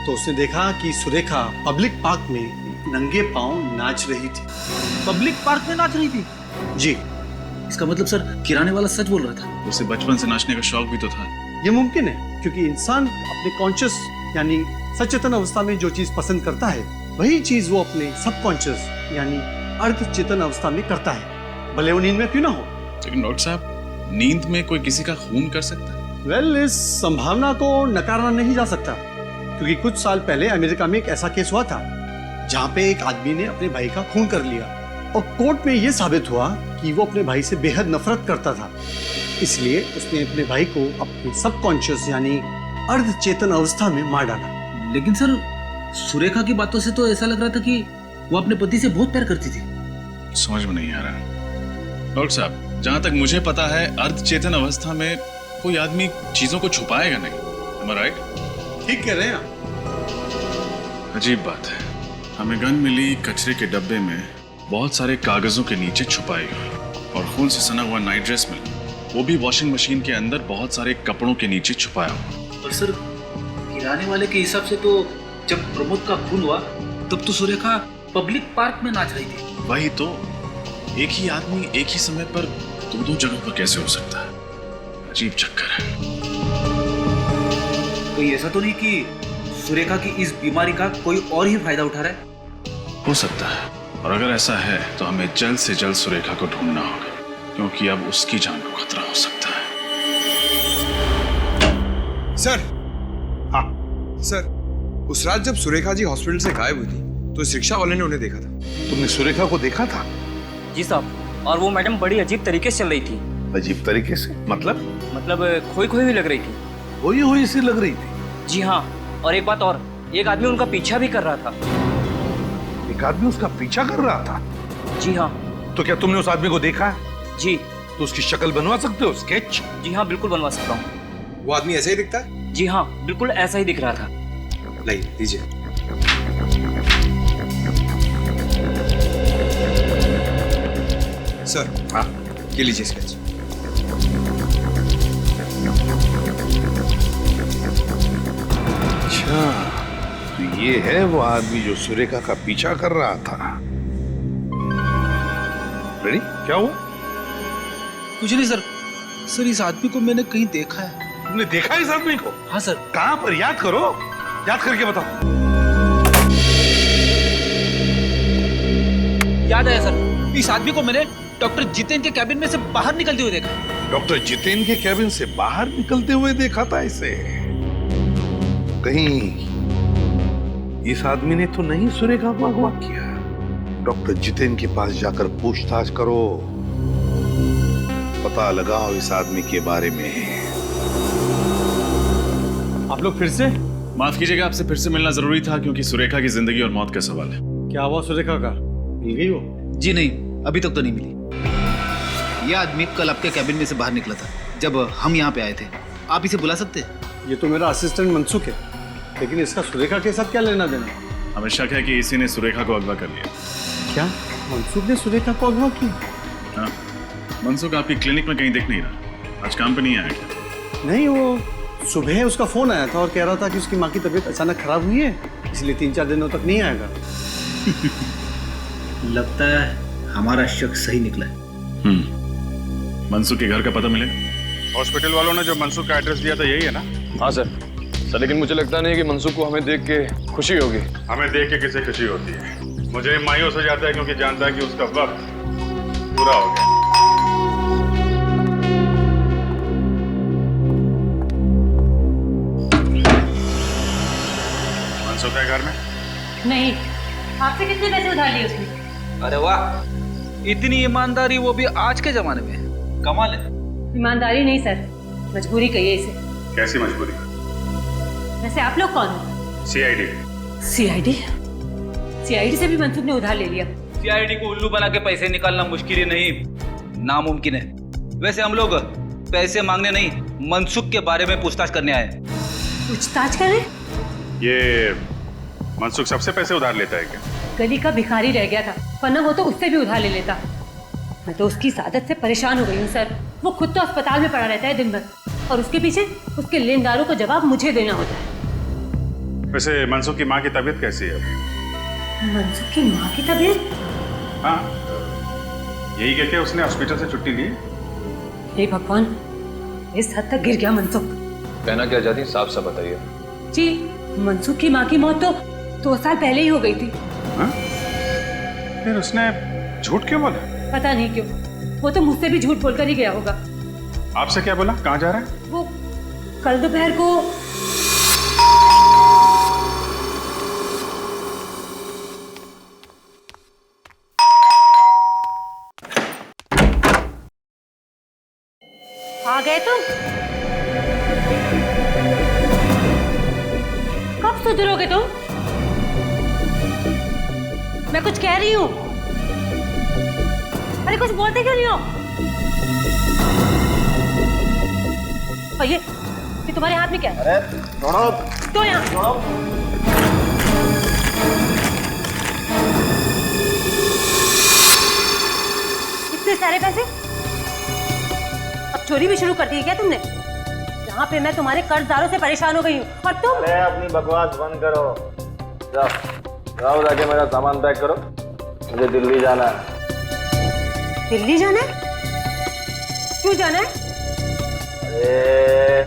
S13: तो उसने देखा कि सुरेखा पब्लिक पार्क में नंगे पांव नाच रही थी।
S6: पब्लिक पार्क में नाच रही थी?
S13: जी।
S6: इसका मतलब सर किराने वाला सच बोल रहा था?
S5: उसे बचपन से नाचने का शौक भी तो था।
S13: ये मुमकिन है, क्योंकि इंसान अपने कॉन्शियस यानी सचेतन अवस्था में जो चीज पसंद करता है वही चीज वो अपने सबकॉन्शियस यानी अर्ध चेतन अवस्था में करता है, भले वो नींद में क्यों ना हो।
S5: लेकिन डॉक्टर साहब, नींद में कोई किसी का खून कर सकता है?
S13: वेल, इस संभावना को नकारा नहीं जा सकता, क्योंकि कुछ साल पहले अमेरिका में एक ऐसा केस हुआ था जहाँ पे एक आदमी ने अपने भाई का खून कर लिया और कोर्ट में यह साबित हुआ कि वो अपने भाई से बेहद नफरत करता था। इसलिए उसने अपने भाई को अपने सबकॉन्शियस यानी अर्ध चेतन अवस्था में मार डाला।
S6: लेकिन सर सुरेखा की बातों से तो ऐसा लग रहा था कि वो अपने पति से बहुत प्यार करती थी।
S5: समझ में नहीं आ रहा। डॉक्टर साहब, जहां तक मुझे पता है अर्ध चेतन अवस्था में कोई आदमी चीजों को छुपाएगा नहीं। Am I right?
S13: ठीक कह रहे हैं आप।
S5: अजीब बात है, हमें गन मिली कचरे के डब्बे में बहुत सारे कागजों के नीचे छुपाई हुई, और खून से सना हुआ नाइट ड्रेस मिला, वो भी वॉशिंग मशीन के अंदर बहुत सारे कपड़ों के नीचे छुपाया हुआ।
S6: और सर किराने वाले के हिसाब से तो जब प्रमोद का खून हुआ तब तो सुरेखा पब्लिक पार्क में नाच रही थी।
S5: वही तो, एक ही आदमी एक ही समय पर दो जगहों पर कैसे हो सकता है? अजीब चक्कर है।
S6: कोई ऐसा तो नहीं कि सुरेखा की इस बीमारी का कोई और ही फायदा उठा रहा है?
S5: हो सकता है, और अगर ऐसा है तो हमें जल्द से जल्द सुरेखा को ढूंढना होगा, क्योंकि अब उसकी जान को खतरा हो सकता है।
S10: सर, हाँ सर, उस रात जब सुरेखा जी हॉस्पिटल से गायब हुई थी तो इस रिक्शा वाले ने उन्हें देखा था।
S12: तुमने सुरेखा को देखा था?
S2: जी साहब, और वो मैडम बड़ी अजीब तरीके से चल रही थी।
S12: अजीब तरीके से मतलब
S2: खोई खोई भी लग रही थी।
S12: खोई हुई सी लग रही थी?
S2: जी हाँ, और एक बात और, एक आदमी उनका पीछा भी कर रहा था।
S12: एक आदमी उसका पीछा कर रहा था?
S2: जी हाँ।
S12: तो क्या तुमने उस आदमी को देखा है?
S2: जी।
S12: तो उसकी शक्ल बनवा सकते हो, स्केच?
S2: जी हाँ, बिल्कुल बनवा सकता हूँ।
S10: वो आदमी ऐसा ही दिखता है?
S2: जी हाँ, बिल्कुल ऐसा ही दिख रहा था।
S10: लाइए दीजिए। सर, हाँ, ये लीजिए स्केच।
S12: अच्छा, तो ये है वो आदमी जो सुरेखा का पीछा कर रहा था। रेडी? क्या हुआ?
S6: कुछ नहीं सर। सर, इस आदमी को मैंने कहीं देखा है।
S12: तुमने देखा इस आदमी को?
S6: हाँ सर।
S12: कहाँ पर? याद करो, याद करके बताओ।
S6: याद आया सर, इस आदमी को मैंने डॉक्टर जितेन के कैबिन में से बाहर निकलते हुए देखा।
S12: डॉक्टर जितेन के कैबिन से बाहर निकलते हुए देखा था इसे? कहीं इस आदमी ने तो नहीं सुरेखा को अगवा किया? डॉक्टर जितेन के पास जाकर पूछताछ करो, पता लगाओ इस आदमी के बारे में।
S13: आप लोग फिर से?
S5: माफ कीजिएगा, आपसे फिर से मिलना जरूरी था, क्योंकि सुरेखा की जिंदगी और मौत का सवाल है।
S13: क्या हुआ सुरेखा का? मिल गई वो?
S6: जी नहीं, अभी तक तो नहीं मिली। यह आदमी कल आपके कैबिन में से बाहर निकला था जब हम यहाँ पे आए थे। आप इसे बुला सकते हैं?
S13: ये तो मेरा असिस्टेंट मनसुख है, लेकिन इसका सुरेखा के साथ क्या लेना देना?
S5: हमें शक है कि इसी ने सुरेखा को अगवा कर लिया।
S13: क्या मनसुख ने सुरेखा को अगवा की?
S5: हाँ, मनसुख आपकी क्लिनिक में कहीं दिख नहीं रहा। आज काम पे नहीं आया क्या?
S13: नहीं, वो सुबह उसका फोन आया था और कह रहा था कि उसकी माँ की तबीयत अचानक खराब हुई है, इसलिए 3-4 दिनों तक नहीं आएगा।
S6: लगता है हमारा शक सही निकला है।
S5: मनसुख के घर का पता मिलेगा?
S4: हॉस्पिटल वालों ने जो मनसुख का एड्रेस दिया था यही है ना?
S9: हाँ सर, लेकिन मुझे लगता नहीं कि मनसुख को हमें देख के खुशी होगी।
S4: हमें देख के किसे खुशी होती है? मुझे मायूस हो जाता है, क्योंकि जानता है कि उसका वक्त पूरा हो गया। मनसुख है घर में?
S11: नहीं। आपसे कितने पैसे उधार लिए उसने?
S6: अरे वाह, इतनी ईमानदारी, वो भी आज के जमाने में। कमाल है।
S11: ईमानदारी नहीं सर, मजबूरी कहिए इसे।
S4: कैसी मजबूरी?
S11: वैसे आप लोग कौन हो?
S4: सीआईडी।
S11: सीआईडी? सीआईडी से भी मनसुख ने उधार ले लिया।
S6: सीआईडी को उल्लू बना के पैसे निकालना मुश्किल ही नहीं, नामुमकिन है। वैसे हम लोग पैसे मांगने नहीं, मनसुख के बारे में पूछताछ करने आए।
S11: पूछताछ करें?
S4: ये मनसुख सबसे पैसे उधार लेता है क्या?
S11: गली का भिखारी रह गया था, वरना वो तो उससे भी उधार ले लेता। मैं तो उसकी इस आदत से परेशान हो गई हूँ सर। वो खुद तो अस्पताल में पड़ा रहता है दिन भर, और उसके पीछे उसके लेनदारों को जवाब मुझे देना होता है।
S4: वैसे मनसुख की माँ की तबीयत कैसी है?
S11: मनसुख की माँ की तबीयत?
S4: हाँ, यही कहते उसने हॉस्पिटल से छुट्टी ली।
S11: हे भगवान, इस हद तक गिर गया मनसुख।
S9: कहना क्या चाहती, साफ साफ बताइए।
S11: जी, मनसुख की माँ की मौत तो 2 साल पहले ही हो गई थी।
S4: हाँ? फिर उसने झूठ क्यों बोला?
S11: पता नहीं क्यों, वो तो मुझसे भी झूठ बोलकर ही गया होगा।
S4: आपसे क्या बोला? कहाँ जा रहा है?
S11: वो कल दोपहर को आ गए तुम? कब सुधरोगे तुम? मैं कुछ कह रही हूँ। अरे कुछ बोलते क्यों नहीं हो? और ये तुम्हारे हाथ में क्या है?
S7: अरे छोड़ो।
S11: तो यहाँ इतने सारे पैसे? अब चोरी भी शुरू कर दी है क्या तुमने? यहाँ पे मैं तुम्हारे कर्जदारों से परेशान हो गई हूँ, और तुम?
S2: अरे अपनी बकवास बंद करो। जाओ। जाओ जाके मेरा सामान पैक करो, मुझे दिल्ली जाना है।
S11: दिल्ली जाना है? क्यों जाना है?
S2: अरे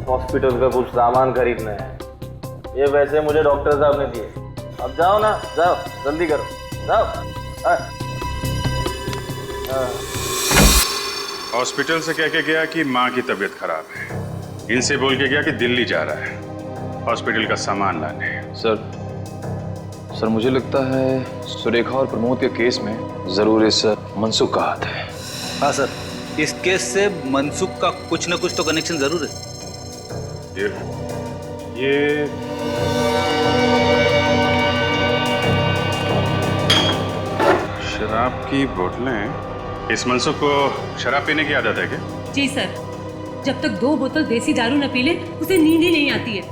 S2: हॉस्पिटल का कुछ सामान खरीदना है, ये वैसे मुझे डॉक्टर साहब ने दिए। अब जाओ ना, जाओ जल्दी करो, जाओ।
S4: हॉस्पिटल से कह के गया कि माँ की तबीयत खराब है, इनसे बोल के गया कि दिल्ली जा रहा है हॉस्पिटल का सामान लाने।
S14: सर मुझे लगता है सुरेखा और प्रमोद के केस में जरूर इस मनसुख का हाथ है।
S6: हाँ सर, इस केस से मनसुख का कुछ न कुछ तो कनेक्शन जरूर है।
S4: ये शराब की बोतलें, इस मनसुख को शराब पीने की आदत है क्या?
S11: जी सर, जब तक 2 बोतल देसी दारू न पी ले उसे नींद ही नहीं आती है।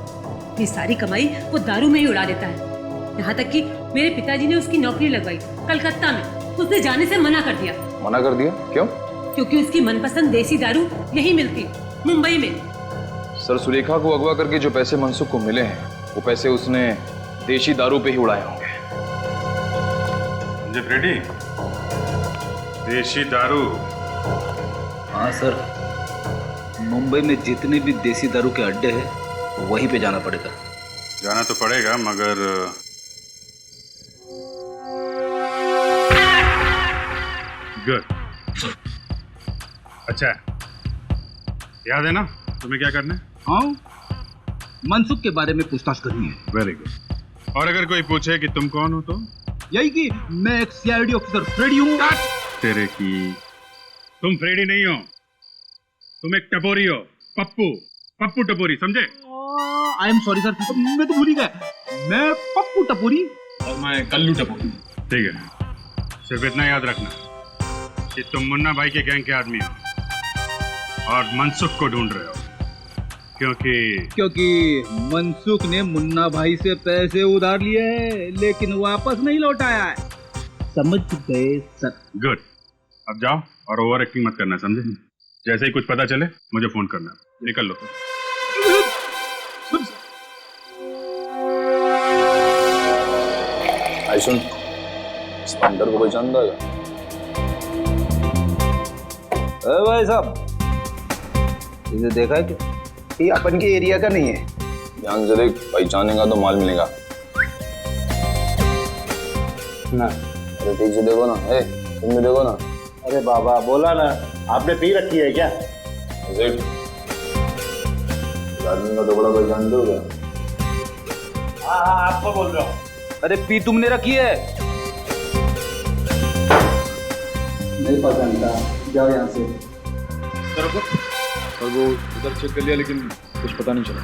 S11: ये सारी कमाई वो दारू में ही उड़ा देता है। यहाँ तक कि मेरे पिताजी ने उसकी नौकरी लगवाई कलकत्ता में, उसने जाने से मना कर दिया।
S14: मना कर दिया? क्यों?
S11: क्योंकि उसकी मनपसंद देसी दारू यही मिलती मुंबई में।
S14: सर सुरेखा को अगवा करके जो पैसे मनसुख को मिले हैं वो पैसे उसने देशी दारू पे ही उड़ाए होंगे।
S4: समझे फ्रेडी? देशी दारू।
S6: हाँ सर, मुंबई में जितने भी देसी दारू के अड्डे हैं वहीं पे जाना पड़ेगा।
S4: जाना तो पड़ेगा, मगर गुड। अच्छा, याद है ना तुम्हें क्या करना है?
S6: हाँ, मनसुख के बारे में पूछताछ करनी है।
S4: Very good. और अगर कोई पूछे कि तुम कौन हो तो
S6: यही कि मैं एक सीआईडी ऑफिसर फ्रेडी हूँ।
S4: तेरे की, तुम फ्रेडी नहीं हो, तुम एक टपोरी हो, पप्पू टपोरी, समझे?
S6: आई एम सॉरी सर, मैं तो भूल ही गया, मैं पप्पू टपोरी
S4: और मैं कल्लू टपोरी। ठीक है, सिर्फ इतना याद रखना कि तुम मुन्ना भाई के गैंग के आदमी हो और मनसुख को ढूंढ रहे हो,
S6: क्योंकि मनसुख ने मुन्ना भाई से पैसे उधार लिए हैं लेकिन वापस नहीं लौटाया है। समझ गए सर?
S4: गुड। अब जाओ और ओवर एक्टिंग मत करना, समझे? जैसे ही कुछ पता चले मुझे फोन करना। निकल लो।
S14: आई सुन, इस बंदर को कोई जानता है?
S2: भाई साहब, इसे देखा है क्या? ये अपन के एरिया का नहीं है।
S14: ध्यान से देख, पहचानेगा तो माल मिलेगा
S2: ना।
S14: अरे ठीक से देखो ना, तुम भी देखो ना।
S2: अरे बाबा, बोला ना, आपने पी रखी है क्या?
S14: आदमी का टुकड़ा पहचानते हो क्या?
S2: हाँ, आपको बोल रहा हूँ।
S6: अरे पी तुमने रखी है?
S2: नहीं पहचानता, जाओ यहाँ से।
S14: और वो उधर चेक कर लिया लेकिन कुछ पता नहीं चला।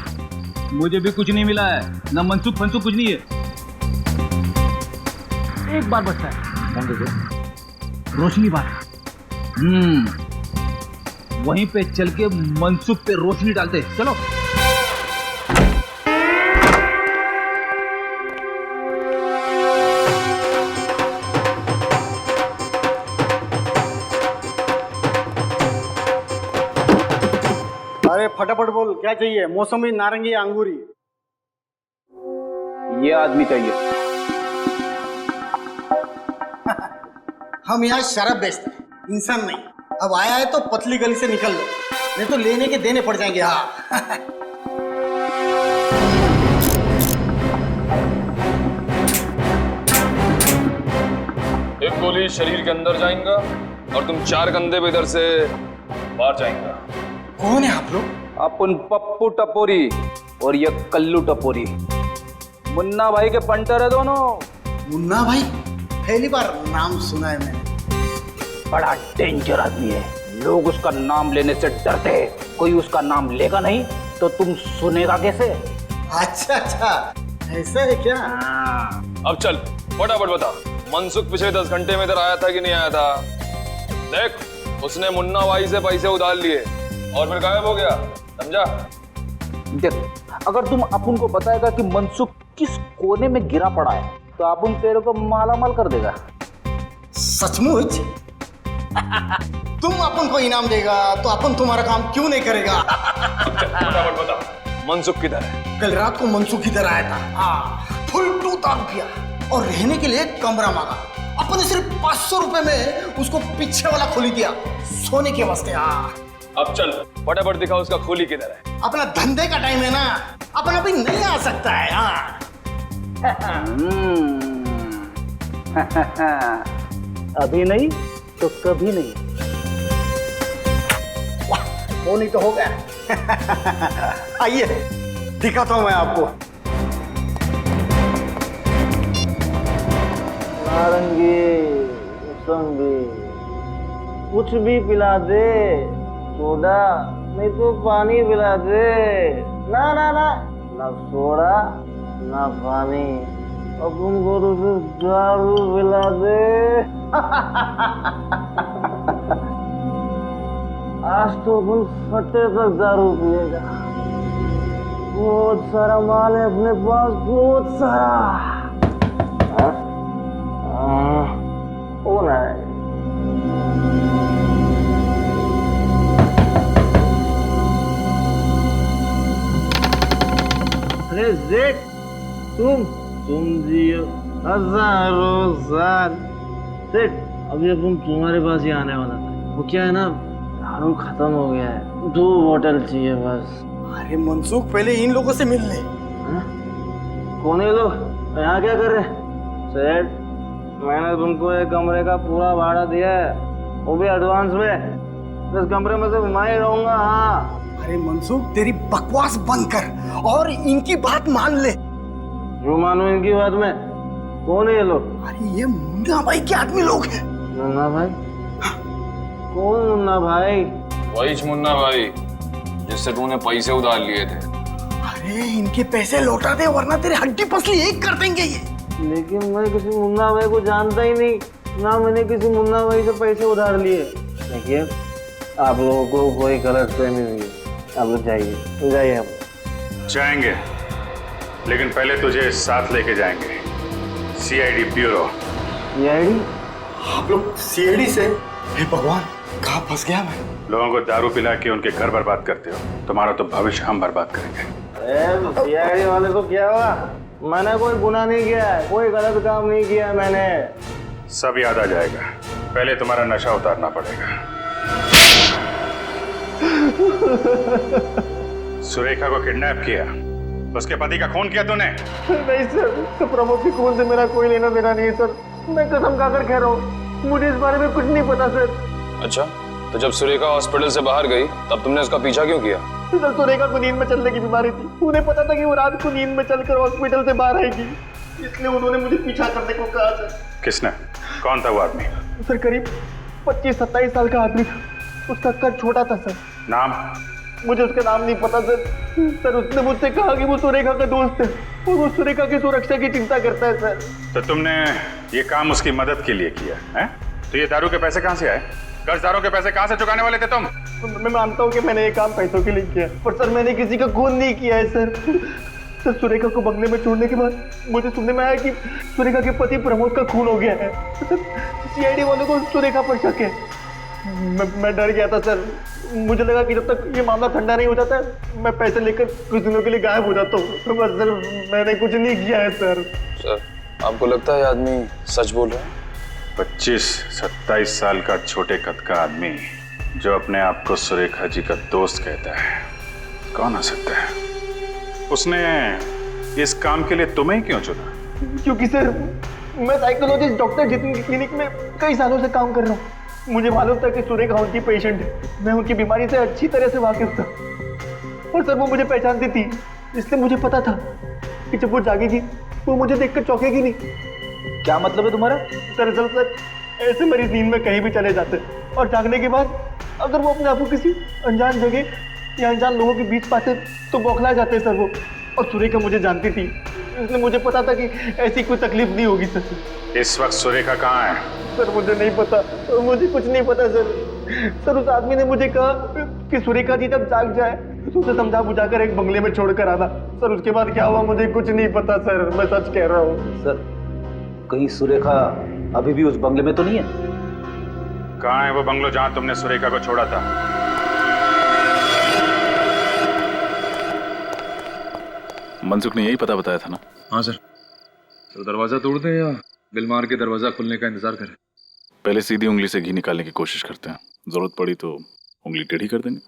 S6: मुझे भी कुछ नहीं मिला है, ना मनसुख फंसुख कुछ नहीं है। एक बार बचता है, रोशनी बात। वहीं पे चल के मनसुख पे रोशनी डालते। चलो।
S13: अरे फटाफट बोल, क्या चाहिए? मौसमी, नारंगी, अंगूरी?
S6: ये आदमी चाहिए।
S13: हम यहाँ शराब बेचते हैं, इंसान नहीं। अब आया है तो पतली गली से निकल लो, नहीं तो लेने के देने पड़ जाएंगे। हाँ।
S14: एक गोली शरीर के अंदर जाएगा और तुम 4 कंधे पे इधर से बाहर जाएंगा।
S13: कौन है आप लोग?
S6: अपन पप्पू टपोरी और ये कल्लू टपोरी, मुन्ना भाई के पंटर है दोनों।
S13: मुन्ना भाई? पहली बार नाम सुना है मैंने।
S6: बड़ा डेंजर आदमी है, लोग उसका नाम लेने से डरते हैं। कोई उसका नाम लेगा नहीं तो तुम सुनेगा कैसे?
S13: अच्छा अच्छा, ऐसा है क्या?
S14: अब चल फटाफट बता, मनसुख पिछले 10 घंटे में इधर आया था कि नहीं आया था? देख, उसने मुन्ना भाई से पैसे उधार लिए और फिर गायब हो गया, समझा?
S6: देख, अगर तुम अपन को बताएगा कि मनसुख किस कोने में गिरा पड़ा है तो अपन तेरे को मालामाल कर देगा।
S13: सचमुच? तुम अपन को इनाम देगा तो अपन तुम्हारा काम क्यों नहीं करेगा?
S14: फटाफट बता, मनसुख किधर है?
S13: कल रात को मनसुख इधर आया था। हाँ,
S3: फुल 2000 रुपया और रहने के लिए कमरा मांगा। अपन ने सिर्फ 500 रुपए में उसको पीछे वाला खोली दिया सोने के वास्ते यार।
S14: अब चल फटाफट दिखा उसका खोली किधर है।
S3: अपना धंधे का टाइम है ना, अपन अभी नहीं आ सकता है यार।
S2: अभी नहीं तो कभी नहीं।
S3: वाह, वो नहीं तो हो गया। आइए दिखाता हूं मैं आपको।
S2: नारंगी, मौसम्बी, कुछ भी पिला दे, सोडा नहीं तो पानी पिला दे। ना ना ना, ना सोडा ना पानी, अपन को तो सिर्फ दारू पिला दे। आज तो अपन फटे तक दारू पिएगा। बहुत सारा माल है अपने पास, बहुत सारा। ओ नहीं, अरे जेठ, तुम जियो हजारों साल। सेठ, अभी अपन तुम्हारे पास ही आने वाला था। वो क्या है ना, दारू खत्म हो गया है, 2 बोतल चाहिए बस।
S3: अरे मनसुख, पहले इन लोगों से मिल ले।
S2: कौन है लोग, यहाँ क्या कर रहे? सेठ, मैंने तुमको एक कमरे का पूरा भाड़ा दिया है, वो भी एडवांस में। इस कमरे में से मैं ही रहूंगा। हाँ।
S3: अरे मनसुख, तेरी बकवास बंद कर और इनकी बात मान ले।
S2: जो मानो इनकी बात में? कौन है ये लोग?
S3: अरे ये मुन्ना भाई के आदमी लोग हैं।
S2: मुन्ना भाई? कौन मुन्ना भाई?
S14: वही मुन्ना भाई जिससे तूने पैसे उधार लिए थे।
S3: अरे इनके पैसे लौटा दे वरना तेरे हड्डी पसली एक कर देंगे ये।
S2: लेकिन मैं किसी मुन्ना भाई को जानता ही नहीं, ना मैंने किसी मुन्ना भाई से पैसे उधार लिए। देखिए, आप लोगों को कोई गलत फहमी हुई है, आप लोग जाइए, जाइए। आप
S4: जाएंगे, लेकिन पहले तुझे साथ लेके जाएंगे सीआईडी ब्यूरो।
S2: सीआईडी?
S3: आप लोग सीआईडी से? हे भगवान, कहाँ फंस गया मैं?
S4: लोगों को दारू पिला के उनके घर बर्बाद करते हो, तुम्हारा तो भविष्य हम बर्बाद करेंगे।
S2: सीआईडी वाले को क्या हुआ? मैंने कोई गुनाह नहीं किया है, कोई गलत काम नहीं किया है मैंने।
S4: सब याद आ जाएगा, पहले तुम्हारा नशा उतारना पड़ेगा। सुरेखा को किडनैप किया, उसके पति का खून किया तूने?
S3: नहीं सर, तो प्रमोद के खून से मेरा कोई लेना देना नहीं है सर। मैं कसम खाकर कह रहा हूँ, मुझे इस बारे में कुछ नहीं पता सर।
S14: अच्छा, तो जब सुरेखा हॉस्पिटल से बाहर गई तब तुमने उसका पीछा क्यों किया?
S3: सर, सुरेखा को नींद में चलने की बीमारी थी। उन्हें पता था कि वो रात को नींद में चलकर हॉस्पिटल से बाहर आएगी, इसलिए उन्होंने मुझे पीछा करने को कहा सर।
S4: किसने? कौन था वो आदमी?
S3: सर, करीब 25-27 साल का आदमी था। उसका कद छोटा था सर।
S4: नाम?
S3: मुझे उसका नाम नहीं पता सर। सर, उसने मुझसे कहा कि वो सुरेखा का दोस्त है और वो सुरेखा की सुरक्षा की चिंता करता है सर।
S4: तो तुमने ये काम उसकी मदद के लिए किया है? तो ये दारू के पैसे कहाँ से आए? कर्जदारों के पैसे कहाँ से चुकाने वाले थे तुम?
S3: मैं मानता हूँ कि मैंने ये काम पैसों के लिए किया, पर सर मैंने किसी का खून नहीं किया है सर। सर, सुरेखा को बंगले में छोड़ने के बाद मुझे सुनने में आया कि सुरेखा के पति प्रमोद का खून हो गया है। सर, सीआईडी वालों को सुरेखा पर शक है। मैं डर गया था सर। मुझे लगा कि जब तक ये मामला ठंडा नहीं हो जाता मैं पैसे लेकर कुछ दिनों के लिए गायब हो जाता हूँ। बस सर, मैंने कुछ नहीं किया है सर।
S14: सर, आपको लगता है आदमी सच बोल रहा है?
S4: 25-27 साल का छोटे कद का आदमी जो अपने आप को सुरेखा जी का दोस्त कहता है, कौन आ सकता है? उसने इस काम के लिए तुम्हें क्यों चुना?
S3: क्योंकि सर, मैं साइकोलॉजिस्ट डॉक्टर जितेन की क्लिनिक में कई सालों से काम कर रहा हूँ। मुझे मालूम था कि सुरेखा उनकी पेशेंट है। मैं उनकी बीमारी से अच्छी तरह से वाकिफ था और सर वो मुझे पहचानती थी, इसलिए मुझे पता था कि जब वो जागेगी वो मुझे देखकर चौंकेगी नहीं।
S6: क्या मतलब है तुम्हारा?
S3: दरअसल सर, ऐसे मरीज नींद में कहीं भी चले जाते और जागने के बाद अगर वो अपने आप को किसी अनजान जगह या अनजान लोगों के बीच पाते तो बौखला जाते सर वो। और सुरेखा मुझे जानती थी, इसलिए मुझे पता था कि ऐसी कोई तकलीफ नहीं होगी सर।
S4: इस वक्त सुरेखा कहाँ है?
S3: सर, मुझे नहीं पता, मुझे कुछ नहीं पता सर। सर, उस आदमी ने मुझे कहा कि सुरेखा जी जब जाग जाए तो उसे समझा बुझाकर एक बंगले में छोड़कर आना। सर, उसके बाद क्या हुआ मुझे कुछ नहीं पता सर, मैं सच कह रहा हूँ।
S6: सर, कहीं सुरेखा अभी भी उस बंगले में तो नहीं है?
S4: कहाँ है वो बंगलो जहाँ तुमने सुरेखा को छोड़ा था?
S5: मनसुख ने यही पता बताया था ना?
S10: हाँ सर।
S14: तो दरवाजा तोड़ दें या बिल मार के दरवाजा खुलने का इंतजार करें?
S5: पहले सीधी उंगली से घी निकालने की कोशिश करते हैं, जरूरत पड़ी तो उंगली टेढ़ी कर देंगे।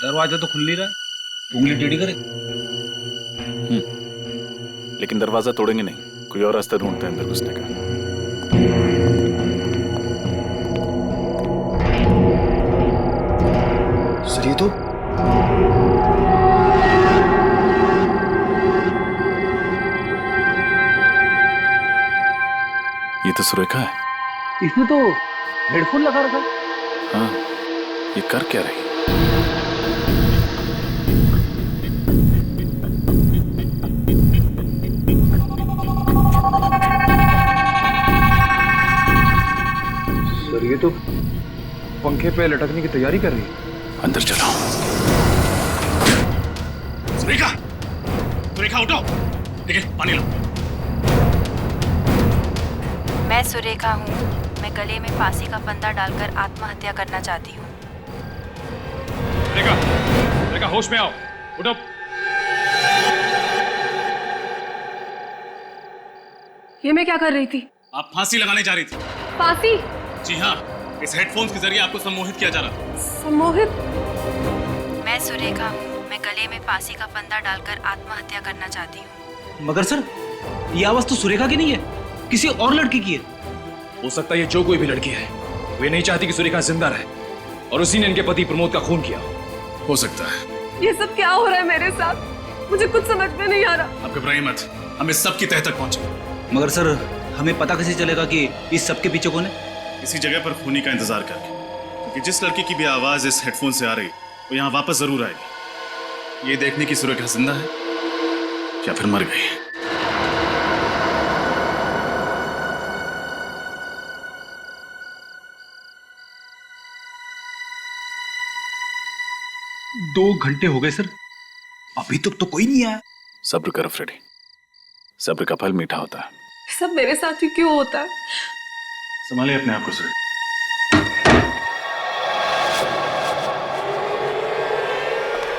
S6: दरवाजा तो खुल नहीं रहा है, उंगली टेढ़ी करे।
S5: लेकिन दरवाजा तोड़ेंगे नहीं, कोई और रास्ता ढूंढते हैं अंदर घुसने का।
S13: सर ये तो
S5: ये तो सुरेखा है।
S13: इसने तो हेडफोन लगा रखा।
S5: हाँ, ये कर क्या रही?
S10: सर ये तो पंखे पे लटकने की तैयारी कर रही है।
S5: अंदर चलो।
S4: सुरेखा, सुरेखा उठो। ठीक है, पानी लो।
S15: मैं सुरेखा हूँ। मैं गले में फांसी का फंदा डालकर आत्महत्या करना चाहती हूँ।
S14: सुरेखा, सुरेखा होश में आओ, उठो।
S1: ये मैं क्या कर रही थी?
S5: आप फांसी लगाने जा रही थी।
S1: फांसी?
S5: जी हाँ, इस हेडफोन्स के जरिए आपको सम्मोहित किया जा रहा था।
S1: सम्मोहित?
S15: मैं सुरेखा हूँ। मैं गले में फांसी का फंदा डालकर आत्महत्या करना चाहती हूँ।
S6: मगर सर, ये आवाज तो सुरेखा की नहीं है, किसी और लड़की की है।
S14: हो सकता है ये जो कोई भी लड़की है, वे नहीं चाहती कि सुरेखा जिंदा रहे और उसी ने इनके पति प्रमोद का खून किया।
S5: हो सकता है।
S1: ये सब क्या हो रहा है मेरे साथ? मुझे कुछ समझ में नहीं आ रहा।
S5: आप घबराइए मत, हम इस सब की तह तक पहुंचे।
S6: मगर सर, हमें पता कैसे चलेगा कि इस सब के पीछे कौन है?
S5: इसी जगह पर खूनी का इंतजार करके, क्योंकि जिस लड़की की भी आवाज इस हेडफोन से आ रही वो यहाँ वापस जरूर आएगी। ये देखने की सुरेखा जिंदा है या फिर मर गई।
S6: दो घंटे हो गए सर, अभी तक तो कोई नहीं आया।
S5: सब्र करो फ्रेडी, सब्र का फल मीठा होता है।
S1: सब मेरे साथ ही क्यों होता है?
S5: संभालिए अपने आप को सुरेखा।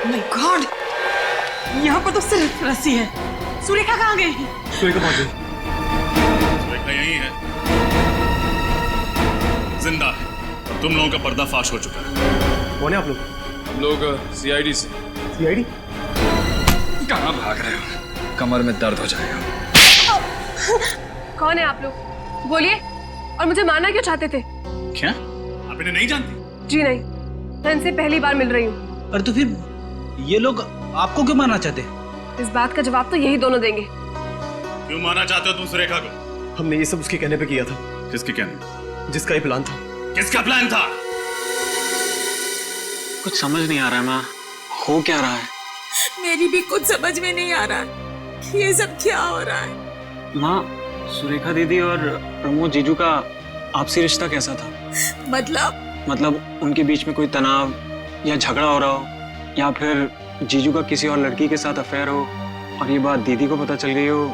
S11: माय गॉड, यहाँ पर तो सिर्फ रस्सी है। सुरेखा कहाँ गई?
S5: सुरेखा पहुंच गई। सुरेखा यही है, जिंदा है और तुम लोगों का पर्दाफाश हो चुका है।
S10: कौन है आप लोग?
S14: हम लोग सीआईडी से।
S10: सीआईडी?
S14: कहाँ भाग रहे हो? कमर में दर्द हो जाएगा।
S1: कौन है आप लोग? बोलिए। और मुझे मारना क्यों चाहते थे?
S5: क्या आप इन्हें नहीं जानती?
S1: जी नहीं, मैं इनसे पहली बार मिल रही हूँ।
S6: और तो फिर ये लोग आपको क्यों मारना चाहते?
S1: इस बात का जवाब तो यही दोनों देंगे।
S5: क्यों मारना चाहते हो तुम सुरेखा को?
S10: हमने ये सब उसके कहने पे किया था।
S5: किसके कहने?
S10: जिसका ये प्लान था।
S5: किसका प्लान था?
S13: कुछ समझ नहीं आ रहा है माँ, हो क्या रहा है?
S11: मेरी भी कुछ समझ में नहीं आ रहा है। ये सब क्या हो रहा है?
S13: माँ, सुरेखा दीदी और प्रमोद जीजू का आपसी रिश्ता कैसा था?
S11: मतलब
S13: उनके बीच में कोई तनाव या झगड़ा हो रहा हो, या फिर जीजू का किसी और लड़की के साथ अफेयर हो और ये बात दीदी को पता चल गई हो,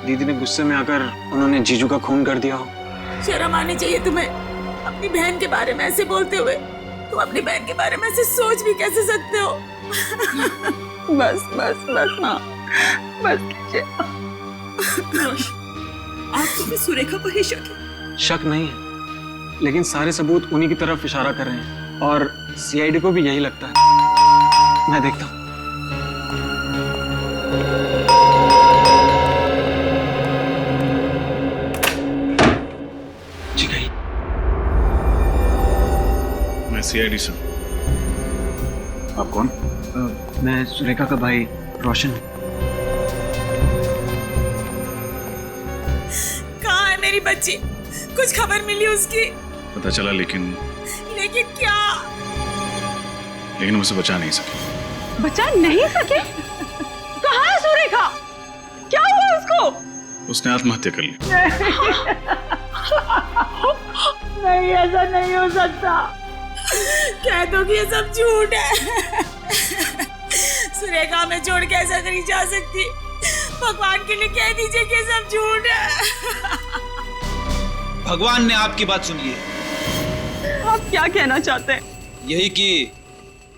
S13: दीदी ने गुस्से में आकर उन्होंने जीजू का खून कर दिया हो।
S11: शर्म आनी चाहिए तुम्हें अपनी बहन के बारे में ऐसे बोलते हुए। तुम अपनी बहन के बारे में ऐसे सोच भी कैसे सकते हो? बस बस बस माँ, बस कीजिए। आपको भी सुरेखा पर ही शक है?
S13: शक नहीं है, लेकिन सारे सबूत उन्हीं की तरफ इशारा कर रहे हैं और सीआईडी को भी यही लगता है। मैं देखता हूँ।
S6: जी गई।
S5: मैं सीआईडी से। आप कौन?
S13: मैं सुरेखा का भाई रोशन हूँ।
S11: कहाँ है मेरी बच्ची? कुछ खबर मिली उसकी?
S5: पता चला, लेकिन
S11: क्या?
S5: लेकिन उसे बचा नहीं सके।
S11: बचा नहीं सके? कहाँ है सुरेखा? क्या हुआ उसको?
S5: उसने आत्महत्या कर ली।
S11: नहीं, ऐसा नहीं हो सकता। कह दो कि ये सब झूठ है। सुरेखा में छोड़ के ऐसा नहीं जा सकती। भगवान के लिए कह दीजिए कि ये सब झूठ है।
S6: भगवान ने आपकी बात सुनी है।
S11: आप क्या कहना चाहते हैं?
S6: यही कि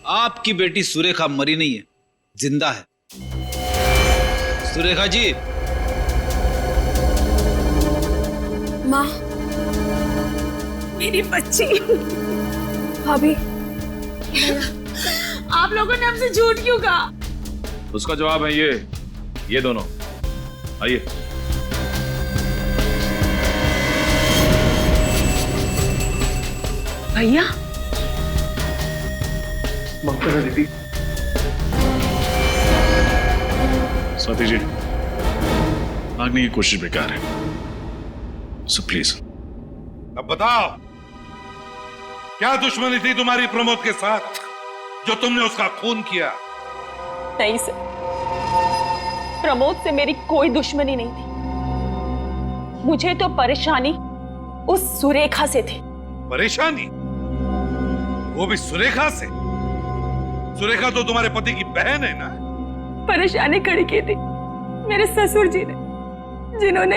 S6: आपकी बेटी सुरेखा मरी नहीं है, जिंदा है। सुरेखा जी।
S1: माँ,
S11: मेरी बच्ची।
S1: भाभी,
S11: आप लोगों ने हमसे झूठ क्यों कहा?
S14: उसका जवाब है ये दोनों। आइए।
S8: भैया,
S9: माफ करो दीदी।
S5: स्वाति जी, भागने की कोशिश बेकार है, सो प्लीज
S12: अब बताओ, क्या दुश्मनी थी तुम्हारी प्रमोद के साथ जो तुमने उसका खून किया?
S8: नहीं सर, प्रमोद से मेरी कोई दुश्मनी नहीं थी। मुझे तो परेशानी उस सुरेखा से थी।
S12: परेशानी? वो भी सुरेखा से? सुरेखा तो तुम्हारे पति की बहन है ना?
S8: परेशानी खड़ी की थी मेरे ससुर जी ने, जिन्होंने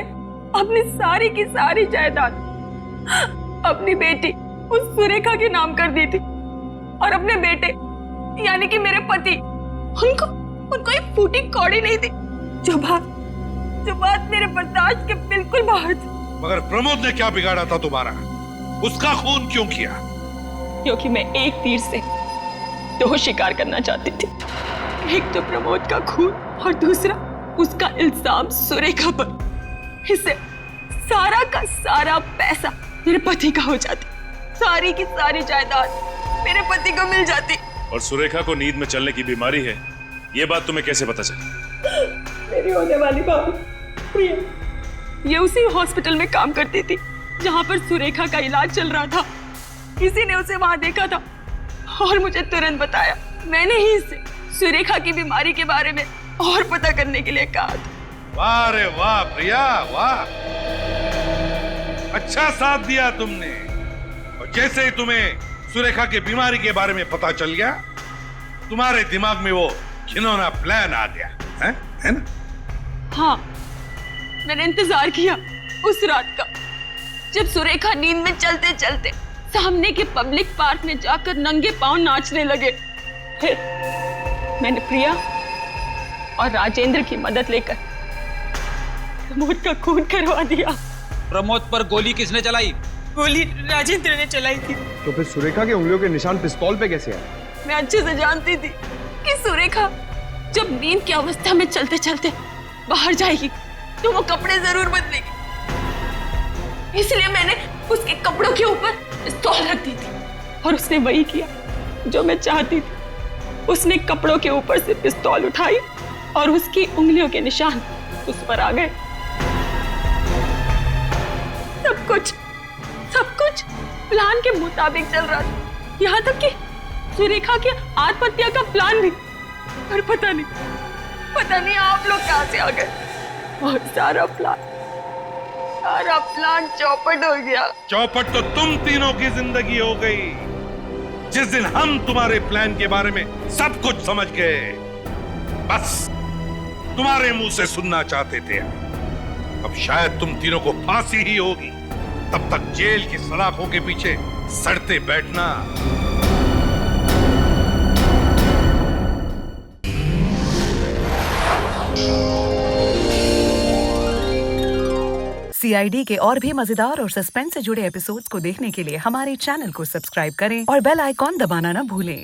S8: अपनी सारी की सारी जायदाद अपनी बेटी उस सुरेखा के नाम कर दी थी, और अपने बेटे यानी कि मेरे पति, उनको एक फूटी कौड़ी नहीं थी। जो बात मेरे बर्दाश्त के बिल्कुल बाहर थी।
S12: मगर प्रमोद ने क्या बिगाड़ा था तुम्हारा? उसका खून क्यों किया?
S8: क्योंकि मैं एक तीर से दो शिकार करना चाहती थी। एक तो प्रमोद का खून और दूसरा उसका इल्जाम सुरेखा पर। इससे सारा का सारा पैसा मेरे पति का हो जाता, सारी की सारी जायदाद मेरे पति को मिल जाती।
S5: और सुरेखा को नींद में चलने की बीमारी है, ये बात तुम्हें कैसे पता चली?
S8: मेरी होने वाली भाभी प्रिया, ये उसी हॉस्पिटल में काम करती थी जहां पर सुरेखा का इलाज चल रहा था। किसी ने उसे वहां देखा था और मुझे तुरंत बताया। मैंने ही इससे सुरेखा की बीमारी के बारे में और पता करने के लिए कहा था।
S12: वाह रे वाह प्रिया, वाह, अच्छा साथ दिया तुमने। और जैसे ही तुम्हें सुरेखा की बीमारी के बारे में पता चल गया, तुम्हारे दिमाग में वो घिनौना प्लान आ गया है ना?
S8: हाँ, मैंने इंतजार किया उस रात का, जब सुरेखा नींद में चलते चलते सामने के पब्लिक पार्क में जाकर नंगे पांव नाचने लगे। फिर मैंने प्रिया और राजेंद्र की मदद लेकर प्रमोद का खून करवा दिया।
S6: प्रमोद पर गोली किसने चलाई?
S8: गोली राजेंद्र ने चलाई थी।
S9: तो फिर सुरेखा के उंगलियों के निशान पिस्तौल पे कैसे आए?
S8: मैं अच्छे से जानती थी कि सुरेखा जब नींद की अवस्था में चलते चलते बाहर जाएगी तो वो कपड़े जरूर बदलेगी, इसलिए मैंने उसके कपड़ों के ऊपर पिस्तौल रख दी थी। और उसने वही किया जो मैं चाहती थी। उसने कपड़ों के ऊपर से पिस्तौल उठाई और उसकी उंगलियों के निशान उस पर आ गए। सब कुछ प्लान के मुताबिक चल रहा था, यहाँ तक कि सुरेखा के आत्महत्या का प्लान भी। पर पता नहीं आप लोग कहाँ से आ गए और सारा प्लान चौपट हो गया।
S12: चौपट तो तुम तीनों की जिंदगी हो गई। जिस दिन हम तुम्हारे प्लान के बारे में सब कुछ समझ गए, बस तुम्हारे मुंह से सुनना चाहते थे। अब शायद तुम तीनों को फांसी ही होगी, तब तक जेल की सलाखों के पीछे सड़ते बैठना।
S16: CID के और भी मजेदार और सस्पेंस से जुड़े एपिसोड्स को देखने के लिए हमारे चैनल को सब्सक्राइब करें और बेल आइकॉन दबाना ना भूलें।